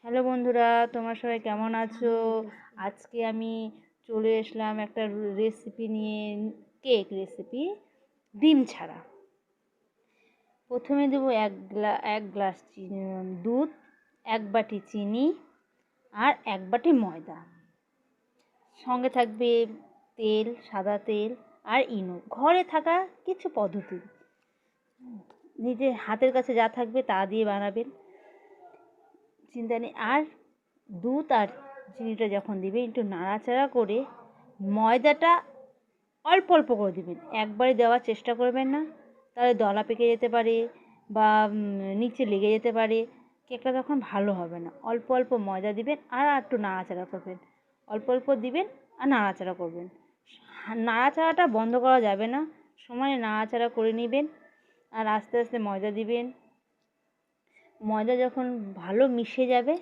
Hello বন্ধুরা, তোমরা সবাই কেমন আছো? আজকে আমি চলে আসলাম একটা রেসিপি নিয়ে, কেক রেসিপি, ডিম ছাড়া। প্রথমে দেবো এক গ্লাস দুধ, 1 বাটি চিনি আর 1 বাটি ময়দা। সঙ্গে থাকবে তেল, সাদা তেল আর ইনো। ঘরে থাকা কিছু পদ্ধতি, নিজের হাতের কাছে যা থাকবে তা দিয়ে বানাবেন, চিন্তা নেই। আর দুধ আর চিনিটা যখন দিবে একটু নাড়াচাড়া করে ময়দাটা অল্প অল্প করে দিবেন, একবারে দেওয়ার চেষ্টা করবেন না, তাহলে দলা পেকে যেতে পারে বা নিচে লেগে যেতে পারে। কেকটা তখন ভালো হবে না। অল্প অল্প ময়দা দিবেন আর একটু নাড়াচাড়া করবেন, অল্প অল্প দিবেন আর নাড়াচাড়া করবেন। নাড়াচাড়াটা বন্ধ করা যাবে না, সমানে নাড়াচাড়া করে নেবেন আর আস্তে আস্তে ময়দা দিবেন। ময়দা যখন ভালো মিশে যাবে,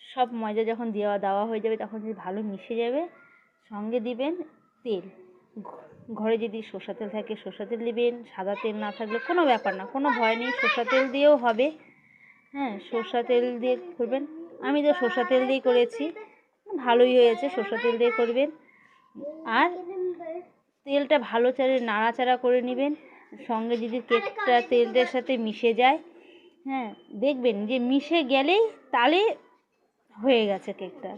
সব ময়দা যখন দেওয়া হয়ে যাবে, তখন যদি ভালো মিশে যাবে, সঙ্গে দিবেন তেল। ঘরে যদি সরষা তেল থাকে সরষা তেল দিবেন, সাদা তেল না থাকলে কোনো ব্যাপার না, কোনো ভয় নেই, সরষা তেল দিয়েও হবে। হ্যাঁ, সরষা তেল দিয়ে করবেন। আমি তো সরষা তেল দিয়েই করেছি, ভালোই হয়েছে। সরষা তেল দিয়ে করবেন আর তেলটা ভালো নাড়াচাড়া করে নেবেন। সঙ্গে যদি কেকটা তেলটার সাথে মিশে যায়, হ্যাঁ, দেখবেন যে মিশে গেলেই তাহলে হয়ে গেছে কেকটা।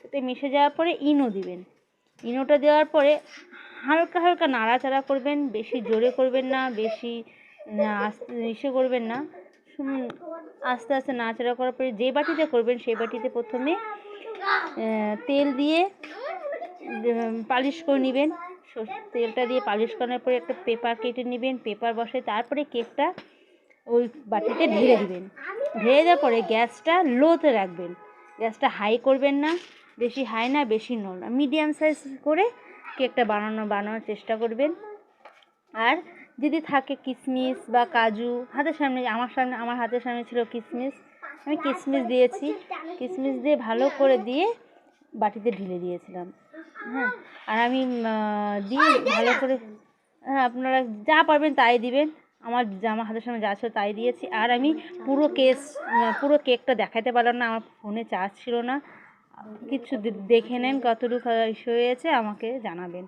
এতে মিশে যাওয়ার পরে ইনো দিবেন। ইনোটা দেওয়ার পরে হালকা হালকা নাড়াচাড়া করবেন, বেশি জোরে করবেন না, বেশি আস্তে করবেন না। আস্তে আস্তে নাড়াচাড়া করার পরে যে বাটিতে করবেন সেই বাটিতে প্রথমে তেল দিয়ে পালিশ করে নেবেন। তেলটা দিয়ে পালিশ করার পরে একটা পেপার কেটে নেবেন, পেপার বসে তারপরে কেকটা ওই বাটিতে ঢেলে দিবেন। ঢেলে দেওয়ার পরে গ্যাসটা লোতে রাখবেন, গ্যাসটা হাই করবেন না, বেশি হাই না বেশি লো না, মিডিয়াম সাইজ করে কেকটা বানানোর চেষ্টা করবেন। আর যদি থাকে কিশমিশ বা কাজু হাতের সামনে, আমার হাতের সামনে ছিল কিশমিশ, আমি কিশমিশ দিয়েছি। কিশমিশ দিয়ে ভালো করে দিয়ে বাটিতে ঢেলে দিয়েছিলাম। হ্যাঁ, আর আমি দিয়ে ভালো করে, হ্যাঁ, আপনারা যা পারবেন তাই দিবেন। আমার হাতের সামনে যা ছিল তাই দিয়েছি। আর আমি পুরো কেকটা দেখাতে পারলাম না, আমার ফোনে চার্জ ছিল না। কিছু দেখে নেন কতটুকু হয়েছে, আমাকে জানাবেন।